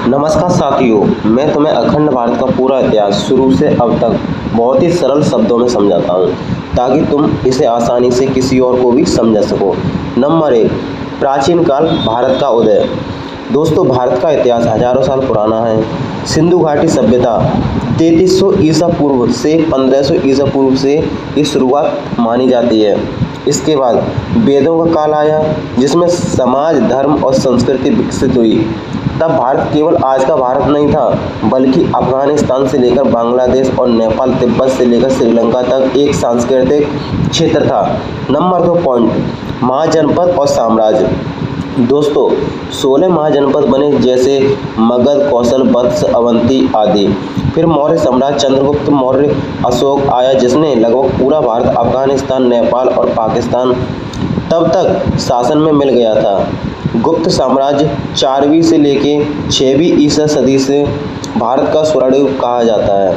नमस्कार साथियों, मैं तुम्हें अखंड भारत का पूरा इतिहास शुरू से अब तक बहुत ही सरल शब्दों में समझाता हूँ ताकि तुम इसे आसानी से किसी और को भी समझा सको। नंबर 1, प्राचीन काल भारत का उदय। दोस्तों, भारत का इतिहास हजारों साल पुराना है। सिंधु घाटी सभ्यता 3300 ईसा पूर्व से 1500 ईसा पूर्व से ये शुरुआत मानी जाती है। इसके बाद वेदों का काल आया जिसमें समाज, धर्म और संस्कृति विकसित हुई। तब भारत केवल आज का भारत नहीं था, बल्कि अफगानिस्तान से लेकर बांग्लादेश और नेपाल, तिब्बत से लेकर श्रीलंका तक एक सांस्कृतिक क्षेत्र था। नंबर 2 पॉइंट, महाजनपद और साम्राज्य। दोस्तों, 16 महाजनपद बने जैसे मगध, कौशल, वत्स, अवंती आदि। फिर मौर्य सम्राट चंद्रगुप्त मौर्य, अशोक आया जिसने लगभग पूरा भारत, अफगानिस्तान, नेपाल और पाकिस्तान तब तक शासन में मिल गया था। गुप्त साम्राज्य 4वीं से लेके 6वीं ईसा सदी से भारत का स्वर्ण युग कहा जाता है।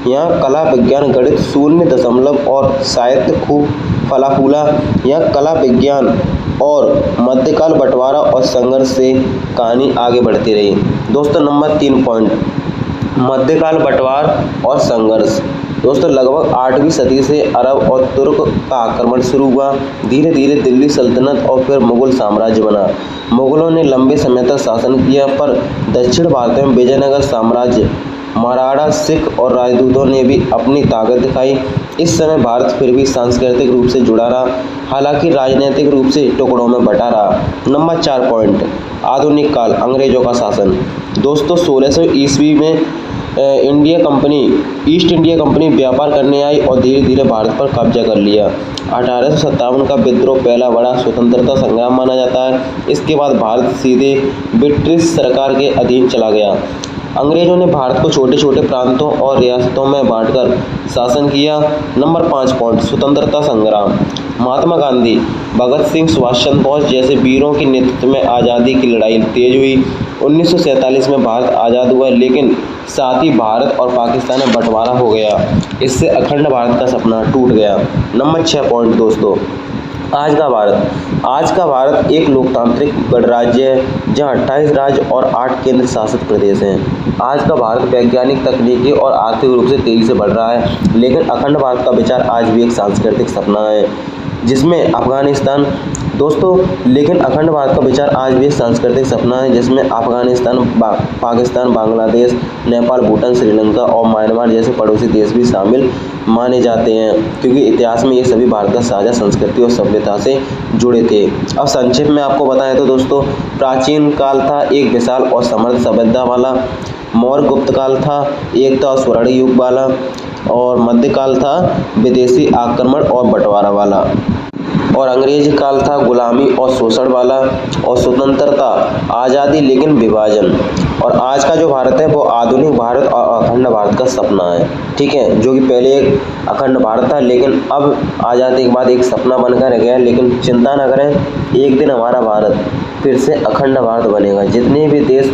यहाँ कला, विज्ञान, गणित शून्य दशमलव और साहित्य खूब फला फूला। यहाँ कला, विज्ञान और मध्यकाल बंटवारा और संघर्ष से कहानी आगे बढ़ती रही। दोस्तों, नंबर 3 पॉइंट, मध्यकाल बंटवार और संघर्ष। दोस्तों, लगभग 8वीं सदी से अरब और तुर्क का आक्रमण शुरू हुआ। धीरे धीरे दिल्ली सल्तनत और फिर मुगल साम्राज्य बना। मुगलों ने लंबे समय तक शासन किया, पर दक्षिण भारत में विजयनगर साम्राज्य, मराठा, सिख और राजदूतों ने भी अपनी ताकत दिखाई। इस समय भारत फिर भी सांस्कृतिक रूप से जुड़ा रहा, हालांकि राजनीतिक रूप से टुकड़ों में बटा रहा। नंबर 4 पॉइंट, आधुनिक काल, अंग्रेजों का शासन। दोस्तों, 1600 ईस्वी में ईस्ट इंडिया कंपनी व्यापार करने आई और धीरे धीरे भारत पर कब्जा कर लिया। 1857 का विद्रोह पहला बड़ा स्वतंत्रता संग्राम माना जाता है। इसके बाद भारत सीधे ब्रिटिश सरकार के अधीन चला गया। अंग्रेजों ने भारत को छोटे छोटे प्रांतों और रियासतों में बांटकर शासन किया। नंबर 5 पॉइंट, स्वतंत्रता संग्राम। महात्मा गांधी, भगत सिंह, सुभाष चंद्र बोस जैसे वीरों के नेतृत्व में आज़ादी की लड़ाई तेज हुई। 1947 में भारत आज़ाद हुआ, लेकिन साथ ही भारत और पाकिस्तान में बंटवारा हो गया। इससे अखंड भारत का सपना टूट गया। नंबर 6 पॉइंट दोस्तों, आज का भारत एक लोकतांत्रिक गणराज्य है जहां 28 राज्य और 8 केंद्र शासित प्रदेश हैं। आज का भारत वैज्ञानिक, तकनीकी और आर्थिक रूप से तेजी से बढ़ रहा है, लेकिन अखंड भारत का विचार आज भी एक सांस्कृतिक सपना है जिसमें अफगानिस्तान पाकिस्तान, बांग्लादेश, नेपाल, भूटान, श्रीलंका और म्यांमार जैसे पड़ोसी देश भी शामिल माने जाते हैं, क्योंकि इतिहास में ये सभी भारत का साझा संस्कृति और सभ्यता से जुड़े थे। अब संक्षेप में आपको बताएं तो दोस्तों, प्राचीन काल था एक विशाल और समृद्ध सभ्यता वाला। मौर्य गुप्त काल था एकता और स्वर्ण युग वाला। और मध्यकाल था विदेशी आक्रमण और बंटवारा वाला। और अंग्रेज काल था गुलामी और शोषण वाला। और स्वतंत्रता, आज़ादी लेकिन विभाजन। और आज का जो भारत है वो आधुनिक भारत और अखंड भारत का सपना है, ठीक है, जो कि पहले एक अखंड भारत था, लेकिन अब आज़ादी के बाद एक सपना बनकर रह गया। लेकिन चिंता न करें, एक दिन हमारा भारत फिर से अखंड भारत बनेगा। जितने भी देश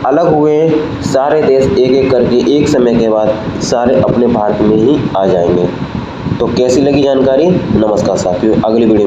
अलग हुए हैं, सारे देश एक एक करके एक समय के बाद सारे अपने भारत में ही आ जाएंगे। तो कैसी लगी जानकारी? नमस्कार साथियों, अगली वीडियो